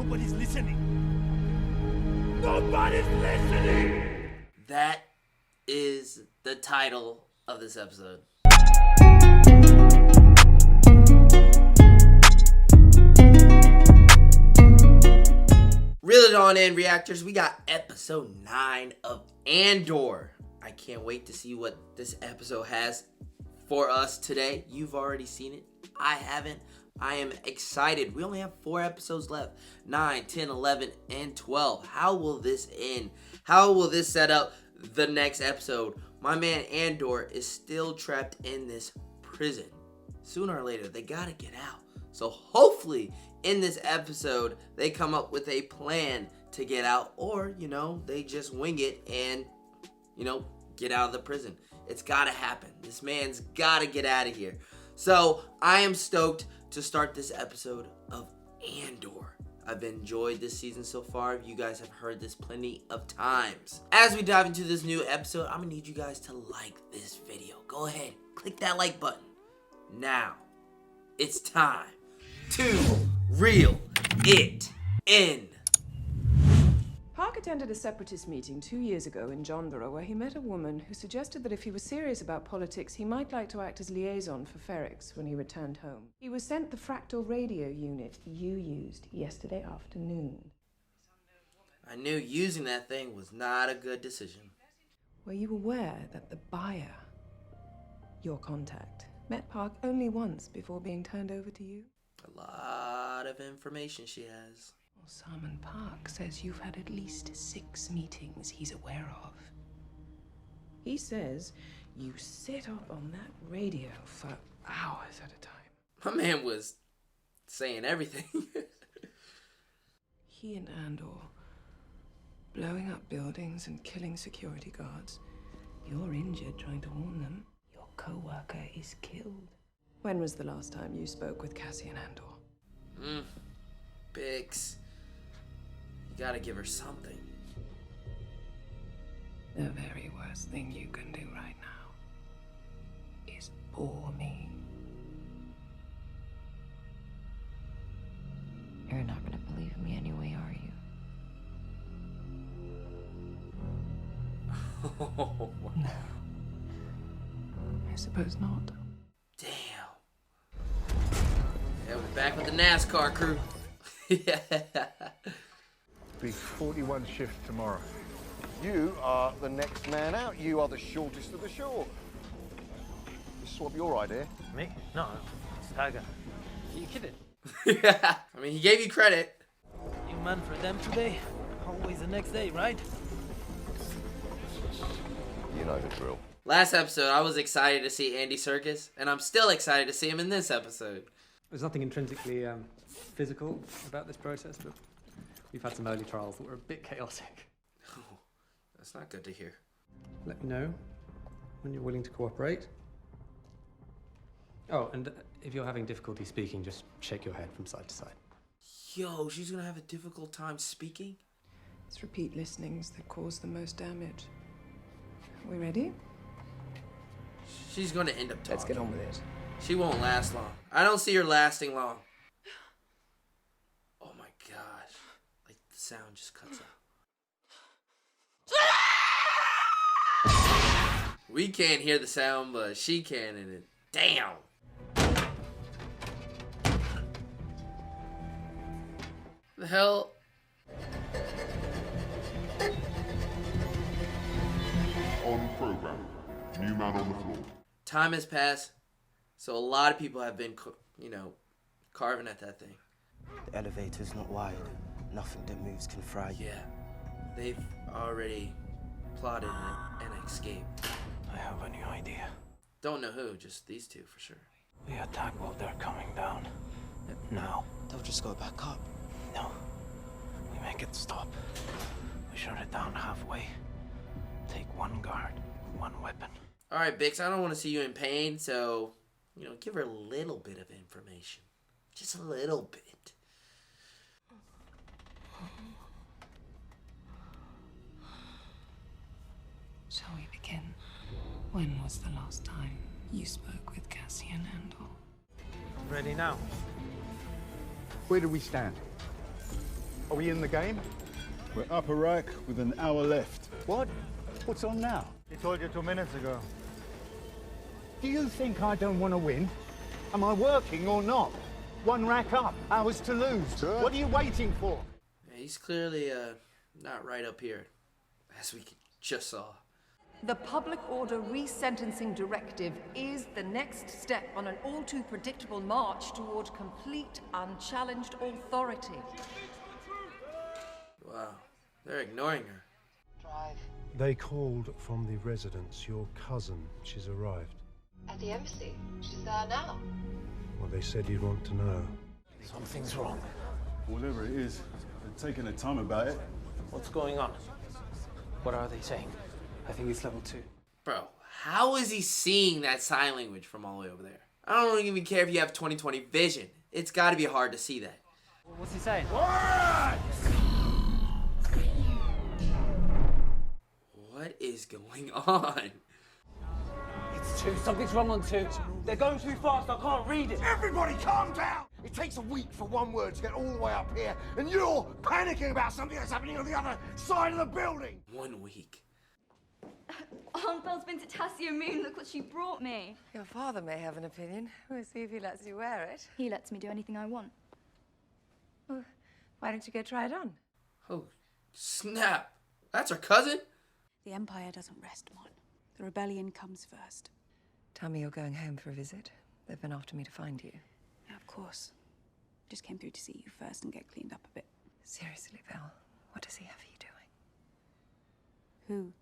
Nobody's listening. Nobody's listening! That is the title of this episode. Reel it on in, reactors. We got episode 9 of Andor. I can't wait to see what this episode has for us today. You've already seen it. I haven't. I am excited. We only have 4 episodes left. 9, 10, 11, and 12. How will this end? How will this set up the next episode? My man Andor is still trapped in this prison. Sooner or later, they gotta get out. So hopefully in this episode, they come up with a plan to get out. Or, they just wing it and, get out of the prison. It's gotta happen. This man's gotta get out of here. So I am stoked to start this episode of Andor. I've enjoyed this season so far. You guys have heard this plenty of times. As we dive into this new episode, I'm gonna need you guys to like this video. Go ahead, click that like button. Now, it's time to reel it in. Park attended a separatist meeting 2 years ago in Jondora where he met a woman who suggested that if he was serious about politics, he might like to act as liaison for Ferrix when he returned home. He was sent the fractal radio unit you used yesterday afternoon. I knew using that thing was not a good decision. Were you aware that the buyer, your contact, met Park only once before being turned over to you? A lot of information she has. Well, Simon Park says you've had at least 6 meetings he's aware of. He says you sit up on that radio for hours at a time. My man was saying everything. He and Andor, blowing up buildings and killing security guards. You're injured trying to warn them. Your co-worker is killed. When was the last time you spoke with Cassian Andor? Bix. You gotta give her something. The very worst thing you can do right now is bore me. You're not gonna believe me anyway, are you? No. I suppose not. Damn. Yeah, we're back with the NASCAR crew. Yeah. Be 41 shift tomorrow. You are the next man out. You are the shortest of the short. This swap your idea. Me? No, it's Tiger. Are you kidding? Yeah. I mean, he gave you credit. You man for them today? Always the next day, right? You know the drill. Last episode, I was excited to see Andy Serkis, and I'm still excited to see him in this episode. There's nothing intrinsically physical about this process, but we've had some early trials that were a bit chaotic. Oh, that's not good to hear. Let me know when you're willing to cooperate. Oh, and if you're having difficulty speaking, just shake your head from side to side. Yo, she's gonna have a difficult time speaking? It's repeat listenings that cause the most damage. Are we ready? She's gonna end up talking. Let's get on with it. She won't last long. I don't see her lasting long. Oh my gosh. Like, the sound just cuts out. We can't hear the sound, but she can, and it... Damn! The hell? On program. New man on the floor. Time has passed, so a lot of people have been, carving at that thing. The elevator's not wide. Nothing that moves can fry you. Yeah, they've already plotted an escape. I have a new idea. Don't know who, just these two for sure. We attack while they're coming down. Now. They'll just go back up. No. We make it stop. We shut it down halfway. Take one guard, one weapon. All right, Bix, I don't want to see you in pain, so, give her a little bit of information. Just a little bit. Shall we begin? When was the last time you spoke with Cassian Andor? Ready now. Where do we stand? Are we in the game? We're up Iraq with an hour left. What? What's on now? He told you 2 minutes ago. Do you think I don't want to win? Am I working or not? One rack up, hours to lose. Sure. What are you waiting for? Yeah, he's clearly not right up here, as we just saw. The Public Order Resentencing Directive is the next step on an all too predictable march toward complete, unchallenged authority. Wow, they're ignoring her. They called from the residence. Your cousin, she's arrived. At the embassy. She's there now. Well, they said you'd want to know. Something's wrong. Whatever it is, they're taking their time about it. What's going on? What are they saying? I think it's level 2. Bro, how is he seeing that sign language from all the way over there? I don't even care if you have 20/20 vision. It's got to be hard to see that. What's he saying? What is going on? It's 2. Something's wrong on 2. They're going too fast. I can't read it. Everybody calm down! It takes a week for one word to get all the way up here, and you're panicking about something that's happening on the other side of the building! 1 week. Aunt Belle's been to Tassia Moon. Look what she brought me. Your father may have an opinion. We'll see if he lets you wear it. He lets me do anything I want. Well, why don't you go try it on? Oh, snap. That's her cousin? The Empire doesn't rest, Mon. The rebellion comes first. Tell me you're going home for a visit. They've been after me to find you. Yeah, of course. Just came through to see you first and get cleaned up a bit. Seriously, Belle, what does he have you doing? Who?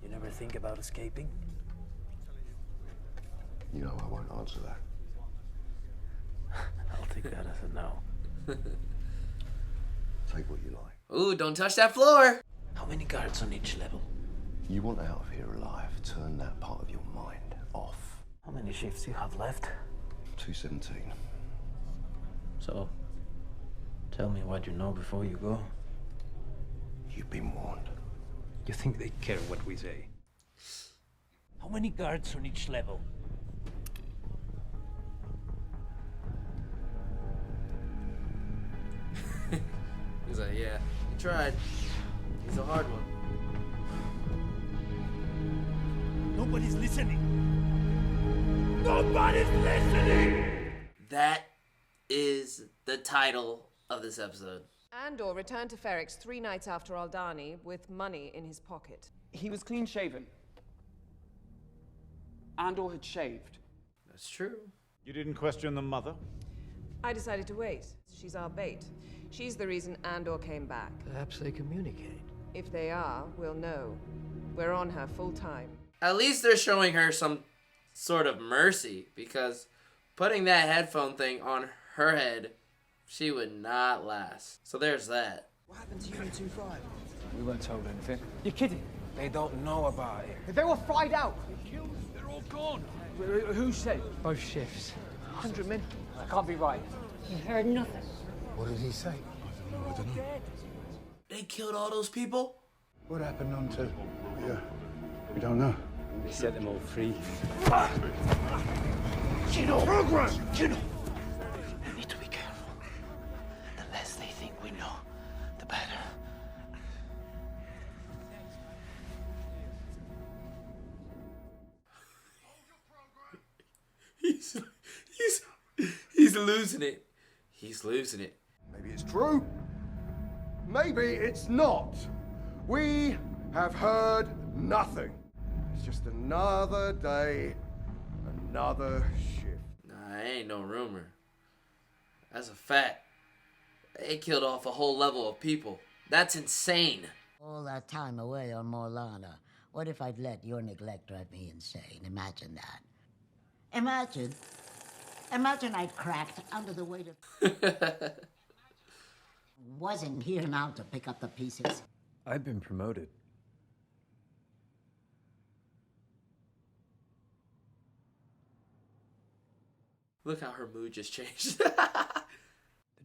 You never think about escaping? You know I won't answer that. I'll take that as a no. Take what you like. Ooh, don't touch that floor. How many guards on each level? You want out of here alive, turn that part of your mind off. How many shifts you have left? 217. So, tell me what you know before you go. You've been warned. You think they care what we say? How many guards on each level? He's like, yeah, he tried. He's a hard one. Nobody's listening. Nobody's listening! That is the title of this episode. Andor returned to Ferrix 3 nights after Aldani with money in his pocket. He was clean-shaven. Andor had shaved. That's true. You didn't question the mother? I decided to wait. She's our bait. She's the reason Andor came back. Perhaps they communicate. If they are, we'll know. We're on her full time. At least they're showing her some sort of mercy, because putting that headphone thing on her head, she would not last. So there's that. What happened to Unit 25? We weren't told anything. You're kidding. They don't know about it. They were fried out. They're all gone. Who said? Both shifts. 100 men. That can't be right. You heard nothing. What did he say? I don't know. They killed all those people? What happened on 2? Yeah, we don't know. They set them all free. Gino! Program! Gino! We need to be careful. The less they think we know, the better. He's losing it. He's losing it. Maybe it's true. Maybe it's not. We have heard nothing. It's just another day, another shift. Nah, ain't no rumor. That's a fact. They killed off a whole level of people. That's insane. All that time away on Morlana. What if I'd let your neglect drive me insane? Imagine that. Imagine I cracked under the weight of... Wasn't here now to pick up the pieces. I've been promoted. Look how her mood just changed. The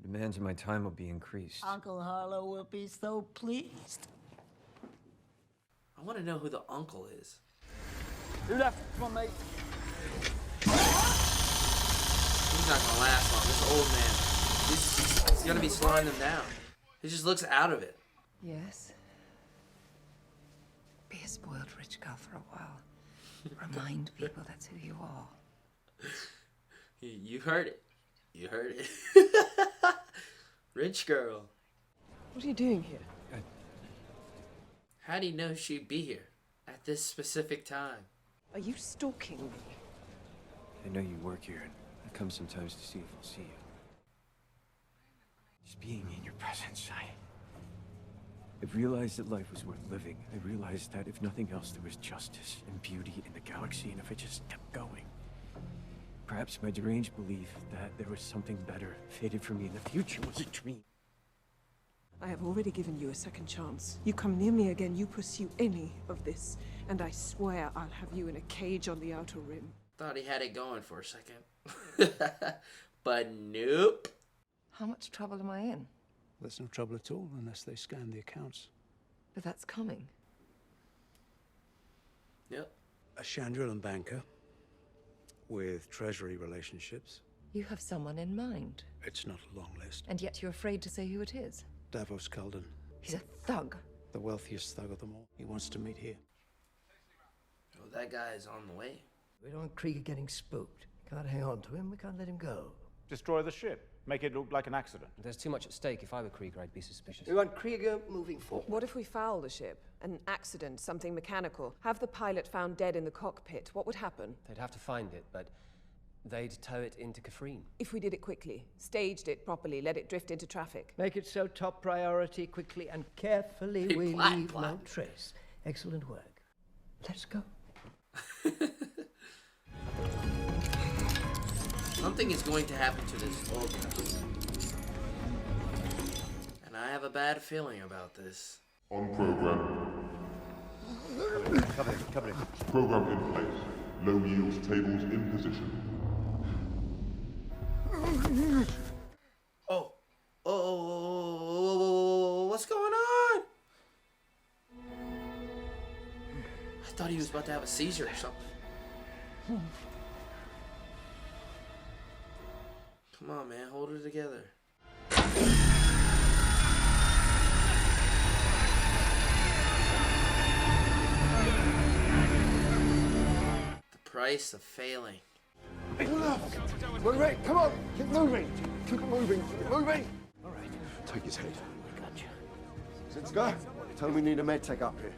demands of my time will be increased. Uncle Harlow will be so pleased. I want to know who the uncle is. Who left? Come on, mate. He's not gonna last long. This old man. He's gonna be slowing them down. He just looks out of it. Yes. Be a spoiled rich girl for a while. Remind people that's who you are. You heard it. You heard it. Rich girl. What are you doing here? How do you know she'd be here at this specific time? Are you stalking me? I know you work here, and I come sometimes to see if I'll see you. Just being in your presence, I've realized that life was worth living. I realized that if nothing else, there was justice and beauty in the galaxy, and if I just kept going. Perhaps my deranged belief that there was something better fated for me in the future was a dream. I have already given you a second chance. You come near me again, you pursue any of this, and I swear I'll have you in a cage on the outer rim. Thought he had it going for a second. But nope. How much trouble am I in? There's no trouble at all unless they scan the accounts. But that's coming. Yep. A Chandrilan banker with treasury relationships. You have someone in mind. It's not a long list. And yet you're afraid to say who it is. Davos Kalden, He's a thug. the wealthiest thug of them all. He wants to meet here. Oh, that guy is on the way. We don't want Krieger getting spooked. Can't hang on to him, we can't let him go. Destroy the ship. Make it look like an accident. There's too much at stake. If I were Krieger, I'd be suspicious. We want Krieger moving forward. What if we foul the ship? An accident, something mechanical. Have the pilot found dead in the cockpit. What would happen? They'd have to find it, but they'd tow it into Kafrine. If we did it quickly, staged it properly, let it drift into traffic. Make it so top priority, quickly and carefully Big we black leave plot. no trace. Excellent work. Let's go. Something is going to happen to this old guy. And I have a bad feeling about this. On program. Cover it. Program in place. Low yields tables in position. Oh, what's going on? I thought he was about to have a seizure or something. Come on, man, hold her together. The price of failing. Moving, come on, keep moving. Keep it moving, keep it moving. All right, take his head. Gotcha. Zinska, tell him we need a med tech up here.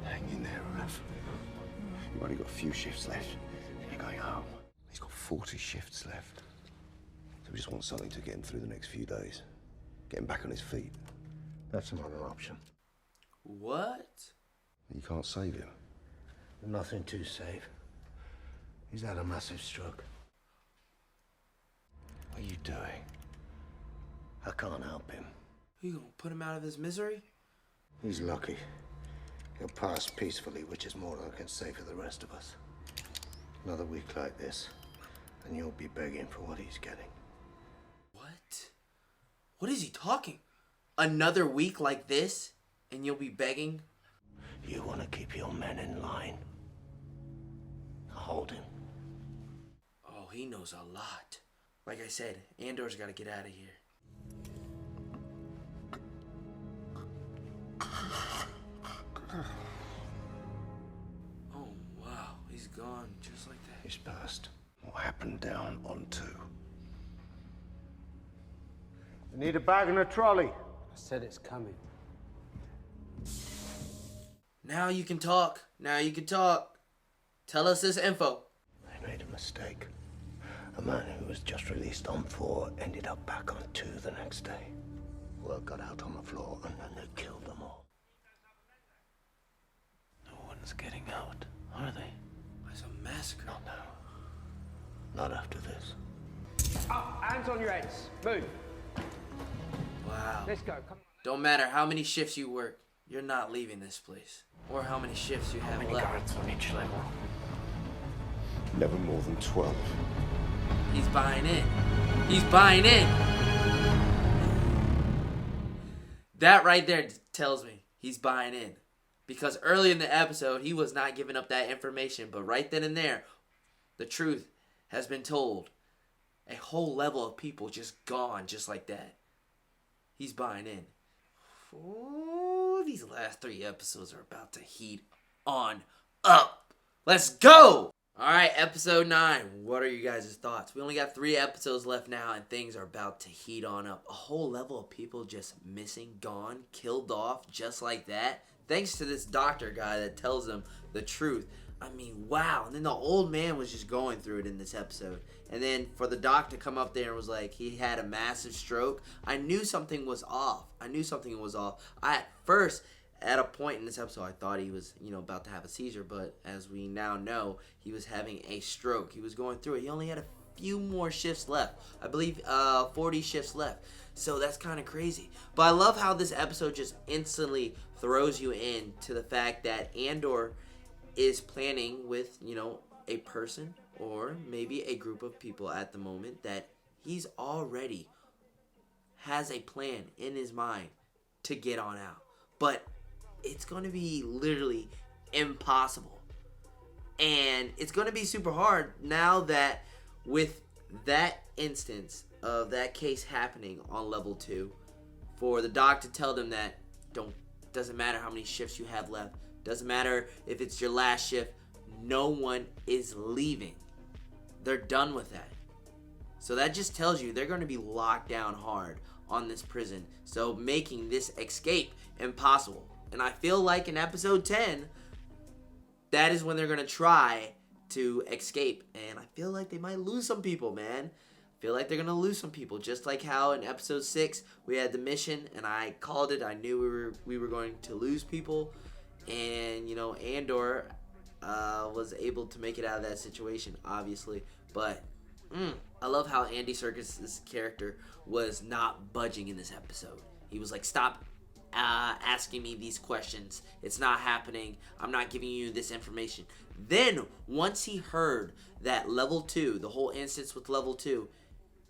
Hang in there, Ralph. You've only got a few shifts left, and you're going home. He's got 40 shifts left. So we just want something to get him through the next few days. Get him back on his feet. That's another option. What? You can't save him. Nothing to save. He's had a massive stroke. What are you doing? I can't help him. You gonna put him out of his misery? He's lucky. He'll pass peacefully, which is more than I can say for the rest of us. Another week like this, and you'll be begging for what he's getting. What? What is he talking? Another week like this, and you'll be begging? You want to keep your men in line. Hold him. Oh, he knows a lot. Like I said, Andor's gotta get out of here. Oh, wow. He's gone just like that. He's passed. What happened down on 2? We need a bag and a trolley. I said it's coming. Now you can talk. Now you can talk. Tell us this info. They made a mistake. A man who was just released on 4 ended up back on 2 the next day. Word got out on the floor and then they killed them all. No one's getting out, are they? It's a massacre. Not now. Not after this. Up, hands on your heads. Move. Wow. Let's go. Come on. Don't matter how many shifts you work, you're not leaving this place. Or how many shifts you have left. Guards on each level. Never more than 12. He's buying in. He's buying in. That right there tells me he's buying in. Because early in the episode, he was not giving up that information. But right then and there, the truth has been told. A whole level of people just gone just like that. He's buying in. Ooh, these last 3 episodes are about to heat on up. Let's go! Alright, episode 9. What are you guys' thoughts? We only got 3 episodes left now, and things are about to heat on up. A whole level of people just missing, gone, killed off, just like that. Thanks to this doctor guy that tells them the truth. I mean, wow. And then the old man was just going through it in this episode. And then for the doc to come up there and was like, he had a massive stroke. I knew something was off. At first, at a point in this episode, I thought he was, about to have a seizure. But as we now know, he was having a stroke. He was going through it. He only had a few more shifts left. I believe 40 shifts left. So that's kind of crazy. But I love how this episode just instantly throws you in to the fact that Andor is planning with, a person or maybe a group of people at the moment that he's already has a plan in his mind to get on out. But it's going to be literally impossible. And it's going to be super hard now that with that instance of that case happening on level 2, for the doc to tell them that doesn't matter how many shifts you have left, doesn't matter if it's your last shift, no one is leaving. They're done with that. So that just tells you they're going to be locked down hard on this prison, so making this escape impossible. And I feel like in episode 10, that is when they're going to try to escape. And I feel like they might lose some people, man. I feel like they're going to lose some people. Just like how in episode 6, we had the mission, and I called it. I knew we were going to lose people. And, Andor was able to make it out of that situation, obviously. But I love how Andy Serkis' character was not budging in this episode. He was like, stop asking me these questions. It's not happening. I'm not giving you this information. Then, once he heard that level 2, the whole instance with level 2,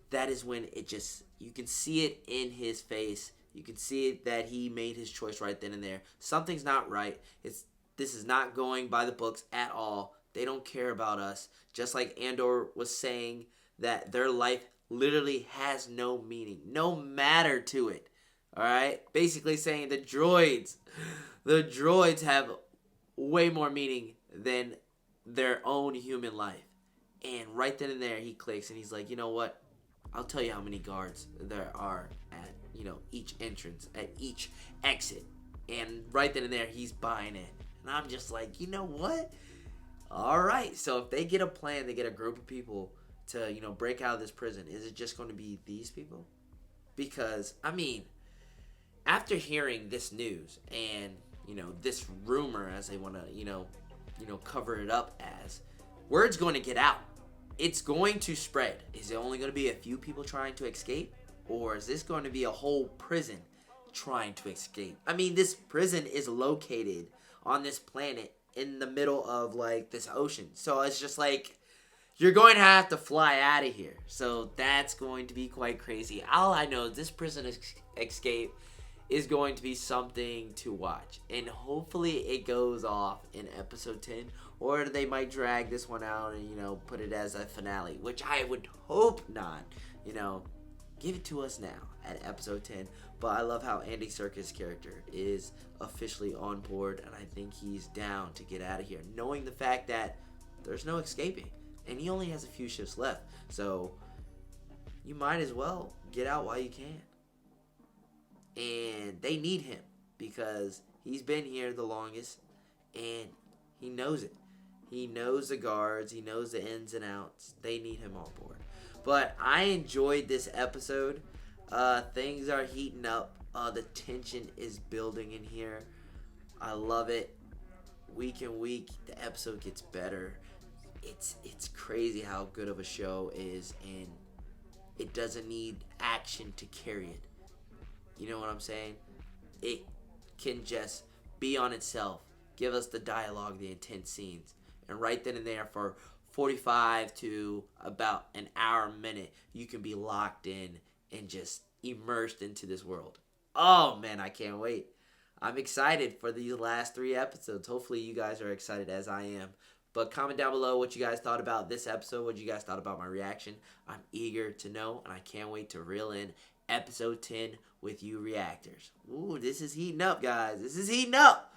that is when it just, you can see it in his face. You can see it that he made his choice right then and there. Something's not right. This is not going by the books at all. They don't care about us. Just like Andor was saying that their life literally has no meaning, no matter to it. Alright? Basically saying the droids have way more meaning than their own human life. And right then and there he clicks and he's like, you know what? I'll tell you how many guards there are at, each entrance, at each exit. And right then and there he's buying it. And I'm just like, you know what? Alright, so if they get a plan, they get a group of people to, break out of this prison, is it just going to be these people? Because, after hearing this news and, this rumor, as they want to, cover it up as, word's going to get out. It's going to spread. Is it only going to be a few people trying to escape? Or is this going to be a whole prison trying to escape? This prison is located on this planet in the middle of, this ocean. So it's just you're going to have to fly out of here. So that's going to be quite crazy. All I know is this prison escape is going to be something to watch. And hopefully it goes off in episode 10. Or they might drag this one out and, put it as a finale. Which I would hope not. Give it to us now at episode 10. But I love how Andy Serkis' character is officially on board. And I think he's down to get out of here. Knowing the fact that there's no escaping. And he only has a few shifts left. So you might as well get out while you can. And they need him. Because he's been here the longest. And he knows it. He knows the guards. He knows the ins and outs. They need him on board. But I enjoyed this episode. Things are heating up. The tension is building in here. I love it. Week in week, the episode gets better. It's crazy how good of a show is. And it doesn't need action to carry it. You know what I'm saying? It can just be on itself. Give us the dialogue, the intense scenes. And right then and there for 45 to about an hour a minute, you can be locked in and just immersed into this world. Oh man, I can't wait. I'm excited for these last 3 episodes. Hopefully you guys are excited as I am But comment down below what you guys thought about this episode, what you guys thought about my reaction. I'm eager to know, and I can't wait to reel in episode 10 with you reactors. Ooh, this is heating up, guys. This is heating up.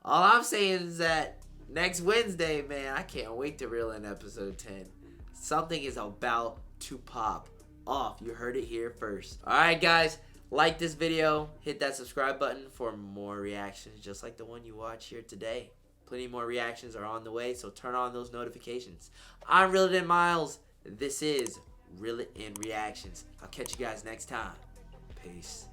All I'm saying is that next Wednesday, man, I can't wait to reel in episode 10. Something is about to pop off. You heard it here first. Alright, guys. Like this video. Hit that subscribe button for more reactions just like the one you watch here today. Plenty more reactions are on the way, so turn on those notifications. I'm Reel It In Miles. This is Reel It In Reactions. I'll catch you guys next time. Peace.